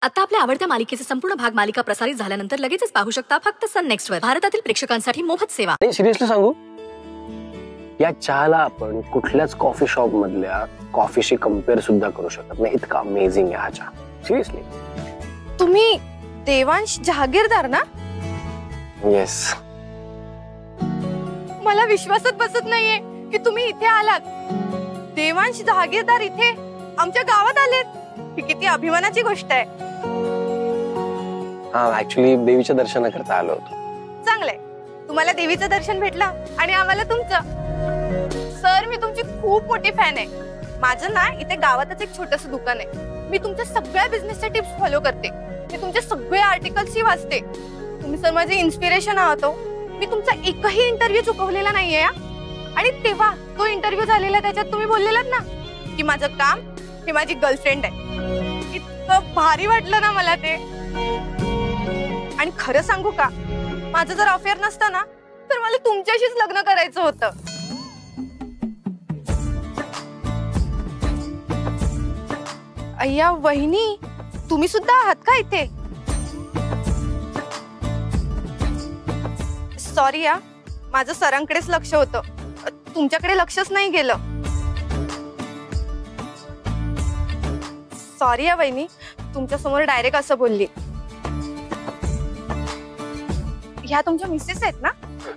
आता आपल्या आवडत्या मालिकेचे संपूर्ण भाग मालिका प्रसारित झाल्यानंतर लगेचच पाहू शकता फक्त सन नेक्स्ट वर. भारतातील प्रेक्षकांसाठी मोफत सेवा. नाही, सिरियसली सांगू, या चहाला आपण कुठल्याच कॉफी शॉप मधल्या कॉफीशी कम्पेअर सुद्धा करू शकत नाही. इतका अमेझिंग आहे हा चहा. सिरियसली. तुम्ही देवांश जहागीरदार ना? येस. मला विश्वासच बसत नाहीये की तुम्ही इथे आलात. देवांश जहागीरदार इथे आमच्या गावात आलेत. ही किती अभिमानाची गोष्ट आहे. हा, ऍक्च्युली देवीच्या दर्शनाकरता आलो होतो. चांगलंय, तुम्हाला देवीचं दर्शन भेटलं आणि आम्हाला तुमचं. सर, मी तुमची खूप मोठी फॅन आहे. माझं ना इथे गावातच एक छोटंसं दुकान आहे. मी तुमच्या सगळ्या बिझनेसच्या टिप्स फॉलो करते. मी तुमचे सगळे आर्टिकल्सही वाचते. तुम्ही सर माझे इन्स्पिरेशन आहात. मी तुमचा एकही इंटरव्ह्यू चुकवलेला नाहीये. आणि तेव्हा तो इंटरव्ह्यू झालेला त्याच्यात तुम्ही बोललेलात ना की माझं काम ही माझी गर्लफ्रेंड आहे. इतकं भारी वाटलं ना मला ते. आणि खरं सांगू का, माझं जर अफेअर नसतं ना तर मला तुमच्याशीच लग्न करायचं होतं. अय्या वहिनी, तुम्ही सुद्धा आहात का इथे? सॉरी या, माझं सरांकडेच लक्ष होतं, तुमच्याकडे लक्षच नाही गेलं. सॉरी या वहिनी, तुमच्या समोर डायरेक्ट असं बोलली. ह्या तुमच्या मिसेस आहेत ना?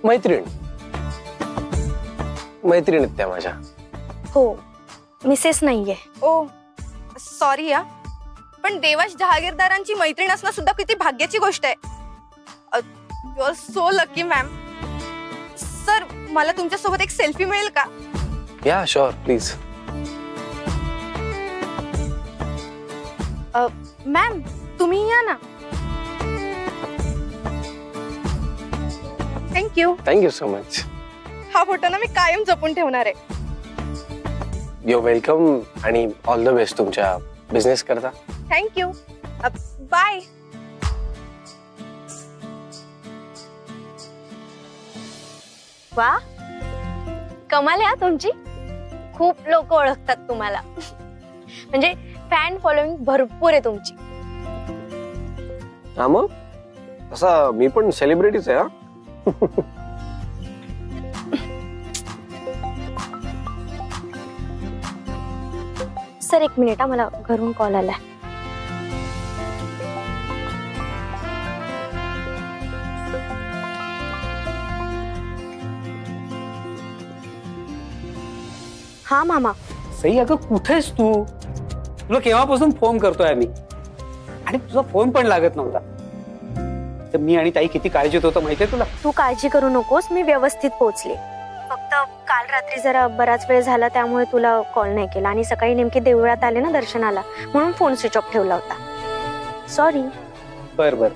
मैत्रीण आहेत त्या माझ्या. हो, मिसेस नाहीये. ओ सॉरी या, पण देवांश जहागीरदारांची मैत्रीण असणं सुद्धा किती भाग्याची गोष्ट आहे. You are so lucky ma'am. Sir, मला तुमच्यासोबत एक सेल्फी मिळेल का? या शुअर, प्लीज. मॅम, तुम्ही या ना. Thank you so much. हा फोटो ना मी कायम जपून ठेवणार आहे. यू वेलकम आणि ऑल द बेस्ट तुमच्या बिझनेस करता. थँक्यू. बाय. वा, कमाल आहे तुमची. खूप लोक ओळखतात तुम्हाला. म्हणजे फॅन फॉलोइंग भरपूर आहे तुमची. हा, मग तसा मी पण सेलिब्रिटीच आहे. सर, एक मिनिट, मला घरून कॉल आलाय. हा मामा. सई, अगं कुठेस तू? तुला केव्हापासून फोन करतोय आम्ही आणि तुझा फोन पण लागत नव्हता. तर मी आणि ताई किती काळजीत होतो माहितीये तुला. तू काळजी करू नकोस, मी व्यवस्थित पोहोचले. फक्त काल रात्री जरा बराच वेळ झाला त्यामुळे तुला कॉल नाही केला. आणि सकाळी नेमके देवळात आले ना दर्शनाला, म्हणून फोन स्विच ऑफ ठेवला होता. सॉरी. बर बर,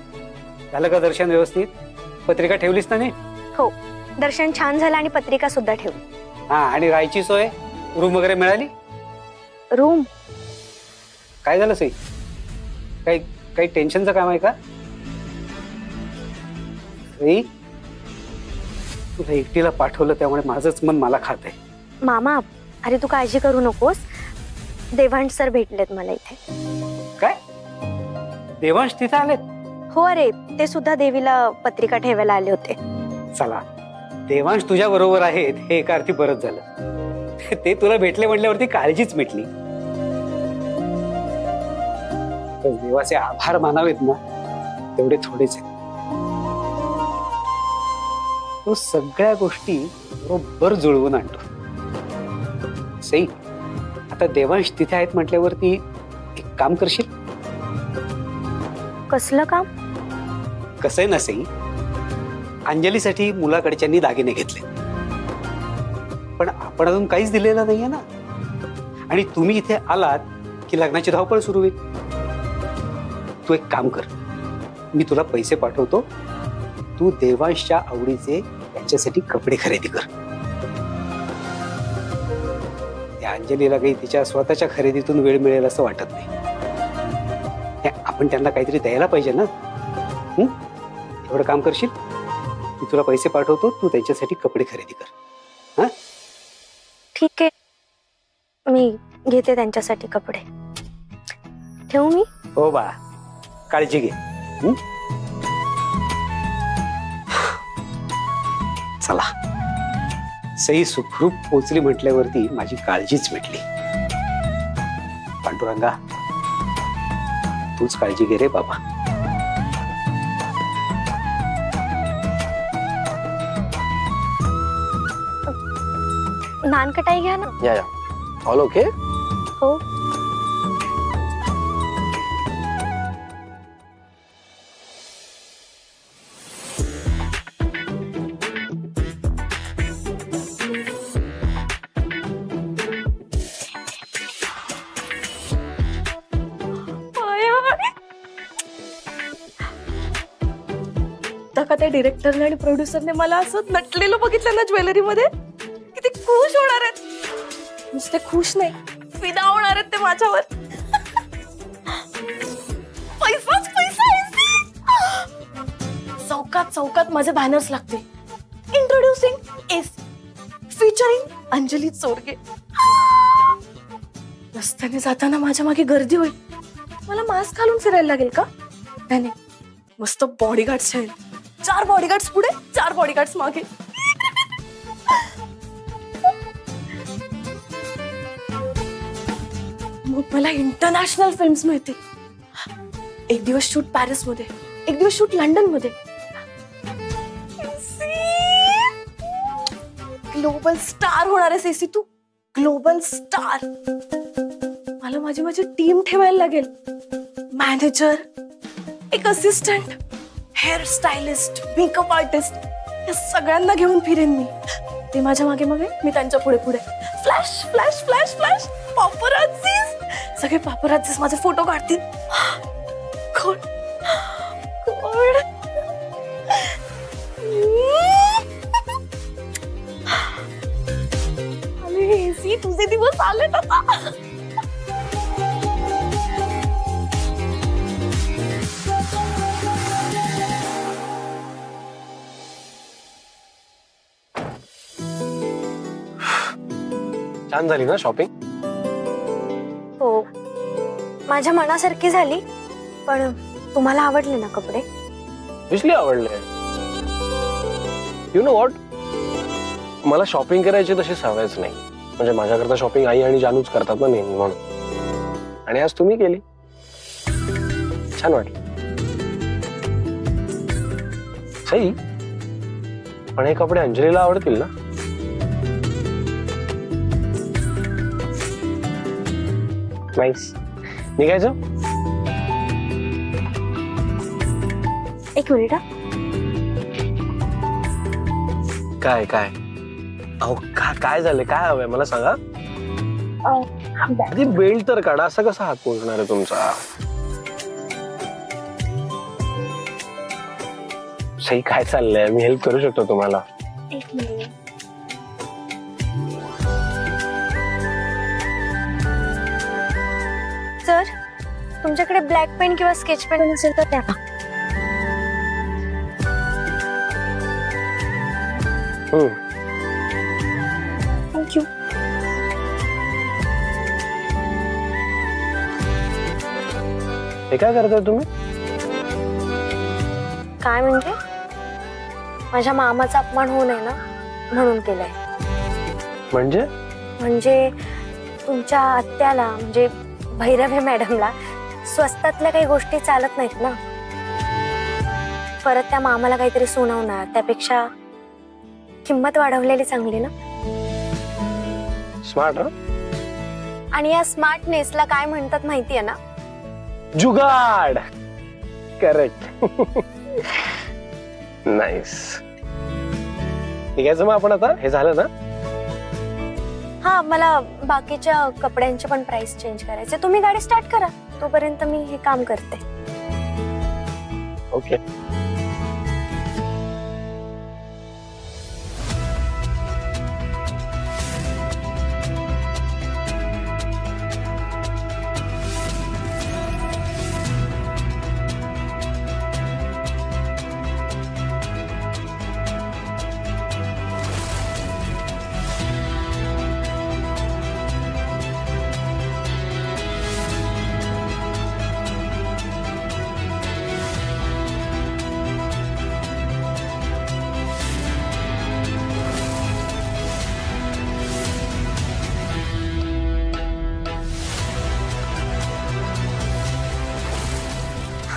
झालं का दर्शन व्यवस्थित? पत्रिका ठेवलीस ना नीट? हो, दर्शन छान झालं आणि पत्रिका सुद्धा ठेवली. हा, आणि राहायची सोय, रूम वगैरे मिळाली? रूम? काय झालं सई? काही टेन्शनचं काम आहे का? सई, तुला एकटीला पाठवलं त्यामुळे माझंच मन मला खात आहे. मामा, अरे तू काळजी करू नकोस. देवांश सर भेटलेत मला इथे. काय? देवांश तिथे आलेत? हो, अरे ते सुद्धा देवीला पत्रिका ठेवायला आले होते. चला, देवांश तुझ्या बरोबर आहेत हे एका अर्थी बरंच झालं. ते तुला भेटले म्हटल्यावरती काळजीच मिटली. देवाचे आभार मानावेत ना, तेवढे थोडेच आहेत. तो सगळ्या गोष्टी बरोबर जुळवून आणतो. सई, आता देवांश तिथे आहेत म्हटल्यावरती एक काम करशील? कसलं काम? कसं आहे ना सई, अंजलीसाठी मुलाकडच्यांनी दागिने घेतले, पण आपण अजून काहीच दिलेलं नाहीये ना. आणि तुम्ही इथे आलात की लग्नाची धावपळ सुरू होईल. तू एक काम कर, मी तुला पैसे पाठवतो, तू देवांशच्या आवडीचे त्यांच्यासाठी कपडे खरेदी कर. त्या अंजलीला काही तिच्या स्वतःच्या खरेदीतून वेळ मिळेल असं वाटत नाही. आपण त्यांना काहीतरी द्यायला पाहिजे ना. एवढं काम करशील? मी तुला पैसे पाठवतो, तू त्यांच्यासाठी कपडे खरेदी कर. हा, ठीक आहे, मी घेते त्यांच्यासाठी कपडे. ठेवू मी? हो बा, काळजी घे. हं? चला, सई सुखरूप पोचली म्हटल्यावरती माझी काळजीच मिटली. पांडुरंगा, तूच काळजी घे रे बाबा. नानकटाई घ्या ना. या ऑल ओके. हो. का त्या डिरेक्टरने आणि प्रोड्युसरने मला असं नटलेलं बघितलं ना ज्वेलरी मध्ये, किती खुश होणार आहेत. नुसते खुश नाही, फिदा होणार आहेत ते माझ्यावर. पैसाच पैसा. चौकात चौकात माझे बॅनर्स लागतील. Introducing S, featuring Anjali Chorge. रस्त्याने जाताना माझ्या मागे गर्दी होईल. मला मास्क घालून फिरायला लागेल का? नाही, मस्त बॉडीगार्ड्स आहेत. 4 बॉडीगार्ड्स पुढे, 4 बॉडीगार्ड्स मागे. मग मला इंटरनॅशनल फिल्म्स मिळतील. एक दिवस शूट पॅरिस मध्ये, एक दिवस शूट लंडन मध्ये. ग्लोबल स्टार होणार आहेस एसी तू, ग्लोबल स्टार. मला माझी टीम ठेवायला लागेल. मॅनेजर, एक assistant, hair stylist, makeup artist, या सगळ्यांना घेऊन फिरेन मी. ते माझ्या मागे मागे, मी त्यांच्या पुढे पुढे. Flash flash flash flash. Paparazzis, सगळे पापराझीस माझे फोटो काढतील. कोण कोण? अरे तुझे दिवस आलेत आता. छान झाली ना शॉपिंग? हो, माझ्या मनासारखी झाली. पण तुम्हाला आवडले ना कपडे? विसली आवडले. यू नो व्हॉट, मला शॉपिंग करायची तशी सवयच नाही. म्हणजे माझ्याकरता शॉपिंग आई आणि जानूच करतात ना नेहमी, म्हणून. आणि आज तुम्ही केली, छान वाटलं. सई, पण हे कपडे अंजलीला आवडतील ना? नाईस. निघायचं? एक मिनिट. काय काय? अहो काय झालं? काय हवंय मला सांगा. आधी बेल्ट तर काढा. असा कसा हात पोहोचणार आहे तुमचा? सई, काय चाललंय? मी हेल्प करू शकतो तुम्हाला. एक मिनिट. सर, तुमच्याकडे ब्लॅक पेन किंवा स्केच पेन असेल तर द्या. थँक्यू. हे काय करताय तुम्ही? काय म्हणजे? माझ्या मामाचा अपमान होऊ नये ना, म्हणून केलंय. म्हणजे तुमच्या आत्याला, म्हणजे भैरवी मॅडमला, स्वस्तातल्या काही गोष्टी चालत नाहीत ना. परत त्या मामाला काहीतरी सुनावणार, त्यापेक्षा किंमत वाढवलेली चांगली ना. स्मार्ट. आणि या स्मार्टनेसला काय म्हणतात माहितीये ना? जुगाड. करेक्ट. नाईस. निघायचं मग आपण आता? हे झालं ना? हा, मला बाकीच्या कपड्यांचे पण प्राइस चेंज करायचे. तुम्ही गाडी स्टार्ट करा, तोपर्यंत मी हे काम करते. ओके.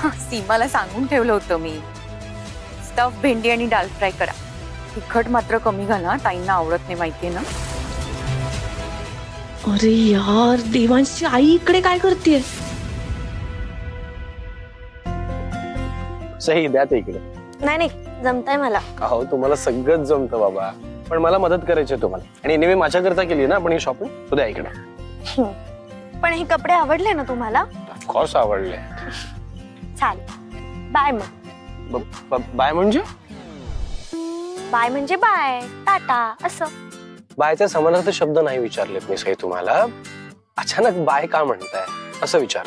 सीमाला सांगून ठेवलं होतं मी, स्टफ भेंडी आणि दाल फ्राय करा. तिखट मात्र कमी घाला, ताईंना आवडत नाही माहितीये ना. अरे यार, देवांशी आई इकडे काय करतेय? सही द्या ते इकडे. नाही नाही, जमताय मला. अहो तुम्हाला सगळंच जमतं बाबा, पण मला मदत करायची आहे तुम्हाला. आणि नेहमी माझ्याकरता केली ना आपण ही शॉपिंग, तो द्या इकडे. पण हे कपडे आवडले ना तुम्हाला? ऑफकोर्स आवडले. चालेल, बाय मग. बाय म्हणजे? बाय म्हणजे बाय, टाटा असं. बायच्या समानार्थ शब्द नाही विचारलेत मी सही तुम्हाला. अचानक बाय का म्हणताय असं विचार.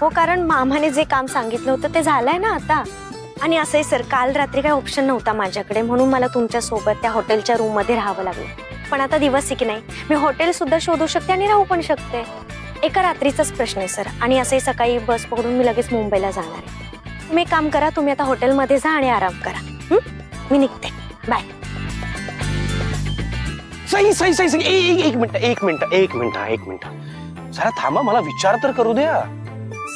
हो, कारण मामाने जे काम सांगितलं होतं ते झालंय ना आता. आणि असंही सर, काल रात्री काही ऑप्शन नव्हता माझ्याकडे, म्हणून मला तुमच्या सोबत त्या हॉटेलच्या रूम मध्ये राहावं लागलं. पण आता दिवस आहे की नाही, मी हॉटेल सुद्धा शोधू शकते आणि राहू पण शकते. एका रात्रीचाच प्रश्न आहे सर. आणि असंही सकाळी बस पकडून मी लगेच मुंबईला जाणार आहे. तुम्ही एक काम करा, तुम्ही आता हॉटेलमध्ये जा आणि आराम करा. मी निघते, बाय. सही सही सही सही, एक मिनिट जरा थांबा, मला विचार तर करू द्या.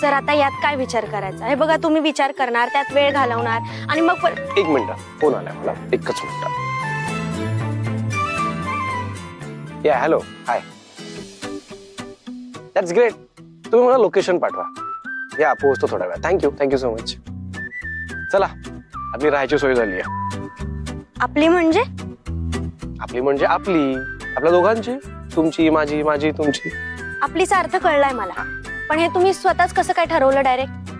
सर आता यात काय विचार करायचा हे बघा. तुम्ही विचार करणार, त्यात वेळ घालवणार आणि मग एक मिनिट, फोन आलाय मला, एकच मिनिट. या हॅलो, हाय. That's great. तुम्ही मला लोकेशन पाठवा. या पोहोचतो थोड्या वेळा. Thank you so much. चला, आपली राहायची सोय झाली आहे. आपली म्हणजे? आपली म्हणजे आपली, आपल्या दोघांची. तुमची माझी, माझी तुमची. आपलीचा अर्थ कळलाय मला, पण हे तुम्ही स्वतःच कसं काय ठरवलं डायरेक्ट?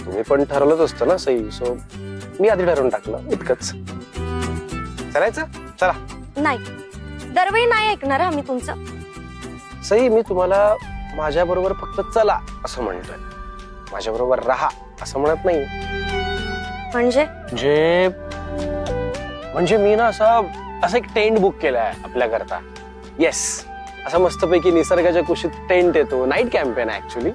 तुम्ही पण ठरवलंच असतं ना सई, सो मी आधी ठरवून टाकलं, इतकंच. चालायचं? चला. नाही, दरवेळी नाही ऐकणार आम्ही तुमचं. सई, मी तुम्हाला माझ्या बरोबर फक्त चला असं म्हणतोय, माझ्या बरोबर राहा असं म्हणत नाही. म्हणजे मी ना असं एक टेंट बुक केलाय आपल्याकरता. येस, असं मस्तपैकी निसर्गाच्या कुशीत टेंट येतो. नाईट कॅम्पेन आहे ऍक्च्युली.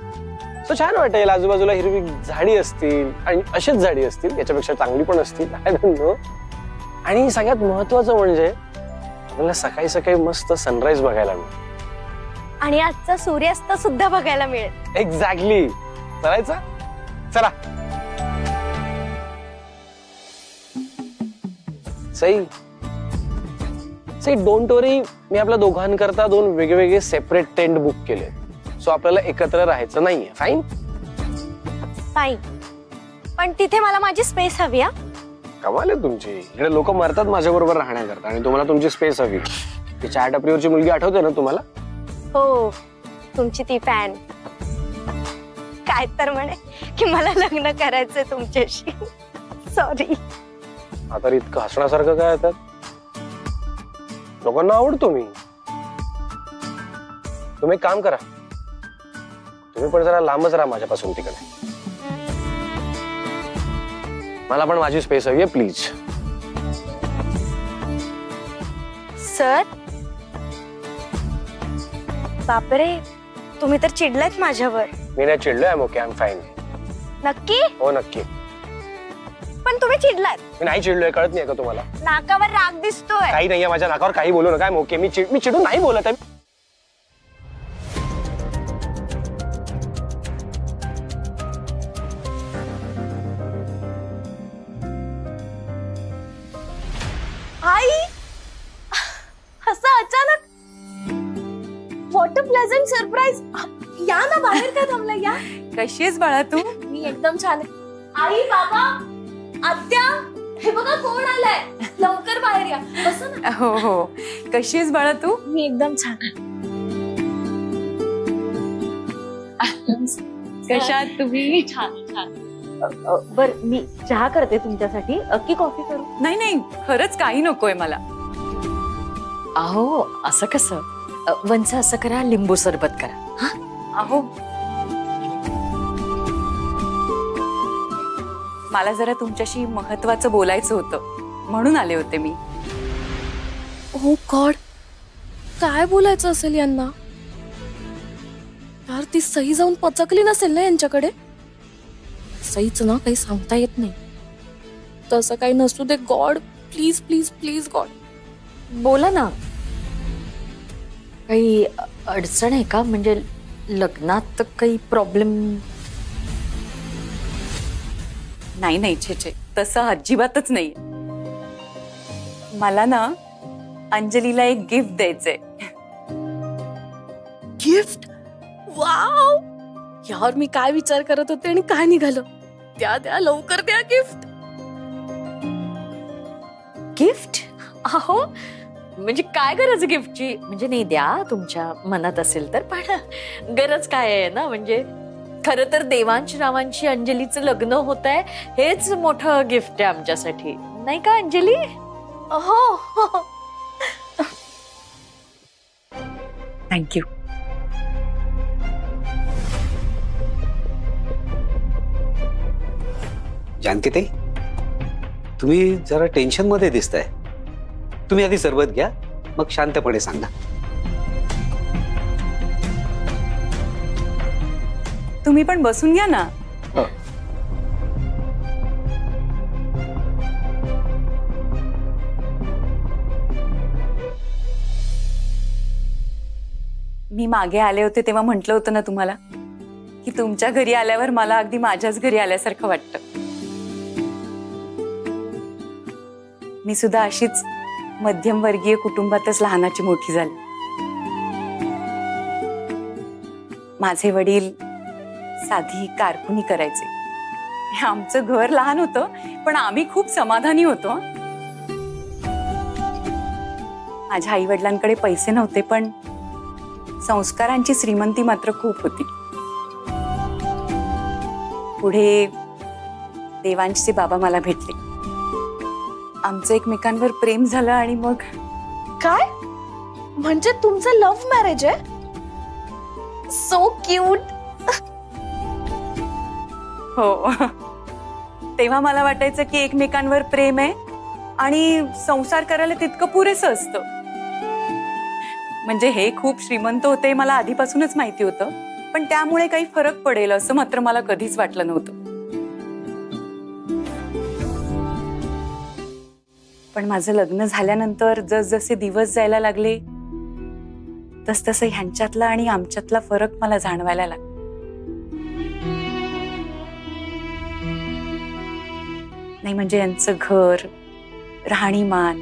सो छान वाटेल. आजूबाजूला हिरवी झाडी असतील आणि अशीच झाडी असतील, याच्यापेक्षा चांगली पण असतील, आय डोंट नो. आणि सगळ्यात महत्वाचं म्हणजे आपल्याला सकाळी सकाळी मस्त सनराईज बघायला मिळेल. आणि आजचा सूर्यास्त सुद्धा बघायला मिळेल. एक्झॅक्टली. चालायचं? चला. सई डोंट वरी, मी आपल्या दोघांकरता 2 वेगवेगळे सेपरेट टेंट बुक केले. सो आपल्याला एकत्र राहायचं नाहीये. फाईन? फाईन, पण तिथे मला माझी स्पेस हवी. कमाल आहे तुमची. इकडे लोक मरतात माझ्या बरोबर राहण्याकरता आणि तुम्हाला तुमची स्पेस हवी. ती चहा टपरीवरची मुलगी आठवते ना तुम्हाला? हो, तुमची ती फॅन. काय तर म्हणे की मला लग्न करायचंय तुमच्याशी. सॉरी. आता इतकं हसण्यासारखं काय येतात? लोकांना आवडतो मी. तुम्ही एक काम करा, तुम्ही पण जरा लांबच राहा माझ्यापासून तिकडे. मला पण माझी स्पेस हवी आहे, प्लीज. सर, बापरे, तुम्ही तर चिडलात माझ्यावर. मी नाही चिडलोय. I am okay, I am fine. नक्की? हो नक्की. पण तुम्ही चिडलात. मी नाही चिडलोय, कळत नाही का तुम्हाला? नाकावर राग दिसतोय. काही नाहीये माझ्या नाकावर, काही बोलू नका. ओके, मी चिडून नाही बोलत आहे. आई, असं अचानक? What a pleasant surprise. या ना, बाहेर काय थांबला? या. कशी आहेस बाळा तू? मी एकदम छान आहे. आई, बाबा, आत्या, हे बघा कोण आलाय. लवकर बाहेर या. बसा ना. हो. कशी आहेस बाळा तू? मी एकदम छान. कशा आहात तुम्ही? छान. बर, मी चहा करते तुमच्यासाठी की कॉफी करू? नाही, खरंच काही नकोय मला. अहो, असं कसं? वंच असं करा, लिंबू सरबत करा. अहो, मला जरा तुमच्याशी महत्वाचं बोलायचं होतं, म्हणून आले होते मी. ओ गॉड, काय बोलायचं असेल यांना? यार, ती सही जाऊन पचकली नसेल ना यांच्याकडे? सहीच ना काही सांगता येत नाही. तसं काही नसू दे. God, please please please God. बोला ना. काही अडचण आहे का? म्हणजे लग्नात काही प्रॉब्लेम? नाही नाही छे छे, तसं अजिबातच नाही. मला ना अंजलीला एक गिफ्ट द्यायचंय. गिफ्ट? वाव यार, मी काय विचार करत होते आणि काय निघालं. द्या द्या, लवकर द्या गिफ्ट. गिफ्ट? अहो म्हणजे काय गरज गिफ्टची? म्हणजे नाही, द्या तुमच्या मनात असेल तर, पण गरज काय आहे ना. म्हणजे खरं तर देवांश रावांशी अंजलीचं लग्न होत आहे, हेच मोठं गिफ्ट आहे आमच्यासाठी, नाही का अंजली? हो. थँक्यू. जानकीताई, तुम्ही जरा टेन्शन मध्ये दिसताय. तुम्ही आधी सरबत घ्या, मग शांतपणे सांगा. तुम्ही पण बसून घ्या ना. मी मागे आले होते तेव्हा म्हटलं होतं ना तुम्हाला की तुमच्या घरी आल्यावर मला अगदी माझ्याच घरी आल्यासारखं वाटतं. मी सुद्धा अशीच मध्यमवर्गीय कुटुंबातच लहानाची मोठी झाली. माझे वडील साधी कारकुनी करायचे. आमचं घर लहान होतं, पण आम्ही खूप समाधानी होतो. माझ्या आई वडिलांकडे पैसे नव्हते, पण संस्कारांची श्रीमंती मात्र खूप होती. पुढे देवांशचे बाबा मला भेटले. आमचं एकमेकांवर प्रेम झालं आणि मग काय म्हणजे तुमचं लव्ह मॅरेज आहे? So cute. हो, तेव्हा मला वाटायचं की एकमेकांवर प्रेम आहे आणि संसार करायला तितकं पुरेसं असतं. म्हणजे हे खूप श्रीमंत होते मला आधीपासूनच माहिती होतं, पण त्यामुळे काही फरक पडेल असं मात्र मला कधीच वाटलं नव्हतं. पण माझं लग्न झाल्यानंतर जसजसे दिवस जायला लागले तसतसं ह्यांच्यातला आणि आमच्यातला फरक मला जाणवायला लागला. नाही म्हणजे यांचं घर, राहणीमान,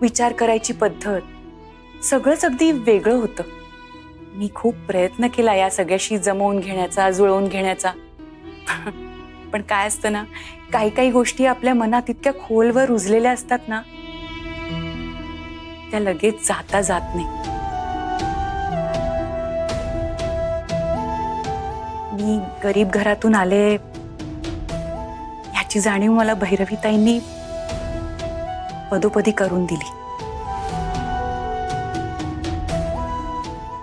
विचार करायची पद्धत सगळंच अगदी वेगळं होतं. मी खूप प्रयत्न केला या सगळ्याशी जमवून घेण्याचा, जुळवून घेण्याचा. पण काय असतं ना, काही काही गोष्टी आपल्या मनात इतक्या खोलवर रुजलेल्या असतात ना, त्या लगेच जाता जात नाही. मी गरीब घरातून आले याची जाणीव मला भैरवीताईंनी पदोपदी करून दिली.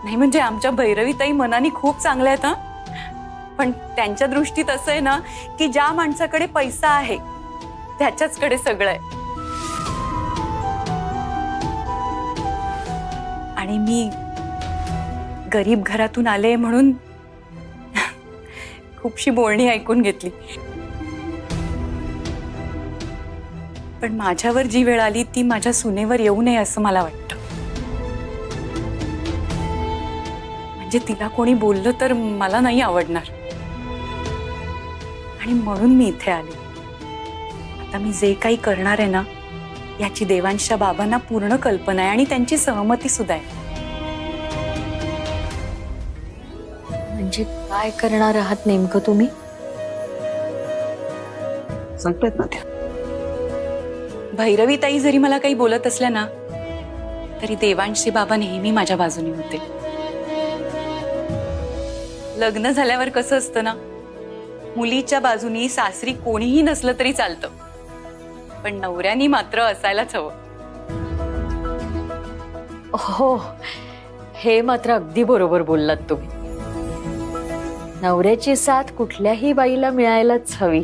नाही म्हणजे आमच्या भैरवीताई मनाने खूप चांगल्या आहेत, पण त्यांच्या दृष्टीत असं आहे ना की ज्या माणसाकडे पैसा आहे त्याच्याचकडे सगळं आहे. आणि मी गरीब घरातून आले म्हणून खूपशी बोलणी ऐकून घेतली. पण माझ्यावर जी वेळ आली ती माझ्या सुनेवर येऊ नये असं मला वाटतं. म्हणजे तिला कोणी बोललं तर मला नाही आवडणार, आणि म्हणून मी इथे आले. आता मी जे काही करणार आहे ना याची देवांशच्या बाबांना पूर्ण कल्पना आहे आणि त्यांची सहमती सुद्धा आहे. म्हणजे काय करणार आहात नेमकं तुम्ही? सांगतायत ना त्या. भैरवीताई जरी मला काही बोलत असल्या ना तरी देवांशचे बाबा नेहमी माझ्या बाजूने होते. लग्न झाल्यावर कसं असतं ना, मुलीच्या बाजूनी सासरी कोणीही नसलं तरी चालतं, पण नवऱ्यानी मात्र असायलाच हवं. हो, हे मात्र अगदी बरोबर बोललात तुम्ही. नवऱ्याची साथ कुठल्याही बाईला मिळायलाच हवी.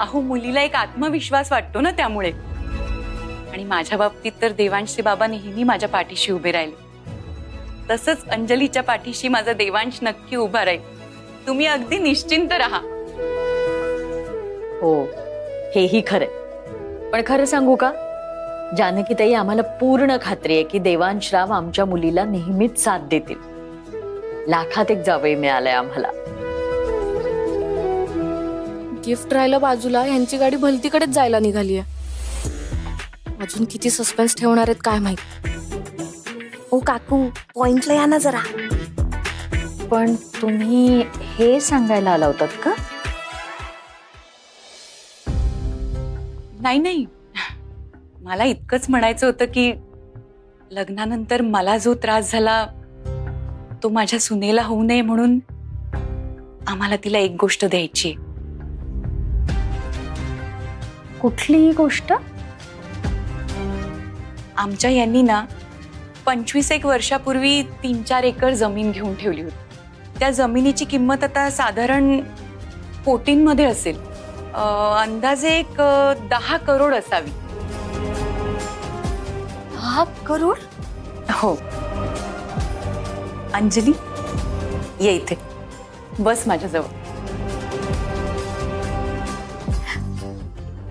अहो, मुलीला एक आत्मविश्वास वाटतो ना त्यामुळे. आणि माझ्या बाबतीत तर देवांशचे बाबा नेहमी माझ्या पाठीशी उभे राहिले. तसंच अंजलीच्या पाठीशी माझा देवांश नक्की उभा राहील. तुम्ही अगदी निश्चिंत राहा. हो, हेही खरंय. पण खरं सांगू का, जानकीताई, आम्हाला पूर्ण खात्री आहे की देवांशराव आमच्या मुलीला नेहमीच साथ देतील. लाखात एक जावई मिळालंय आम्हाला. गिफ्ट राहिलं बाजूला, यांची गाडी भलतीकडेच जायला निघालीये. अजून किती सस्पेन्स ठेवणार आहेत काय माहित. ओ काकू, पॉइंटला या ना जरा. पण तुम्ही हे सांगायला आला होतात का? नाही, मला इतकंच म्हणायचं होतं की लग्नानंतर मला जो त्रास झाला तो माझ्या सुनेला होऊ नये म्हणून आम्हाला तिला एक गोष्ट द्यायची. कुठली गोष्ट? आमच्या यांनी ना 25 वर्षापूर्वी 3-4 एकर जमीन घेऊन ठेवली होती. त्या जमिनीची किंमत आता साधारण कोटींमध्ये असेल. अंदाजे एक 10 करोड असावी. 10 करोड? हो. अंजली, ये इथे बस माझ्याजवळ.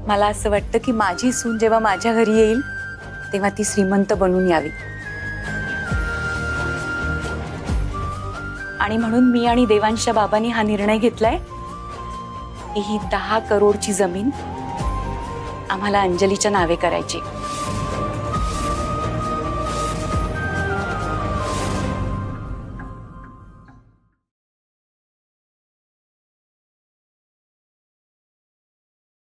मला असं वाटतं की माझी सून जेव्हा माझ्या घरी येईल तेव्हा ती श्रीमंत बनून यावी. आणि म्हणून मी आणि देवांशच्या बाबांनी हा निर्णय घेतलाय की ही 10 करोडची जमीन आम्हाला अंजलीच्या नावे करायची.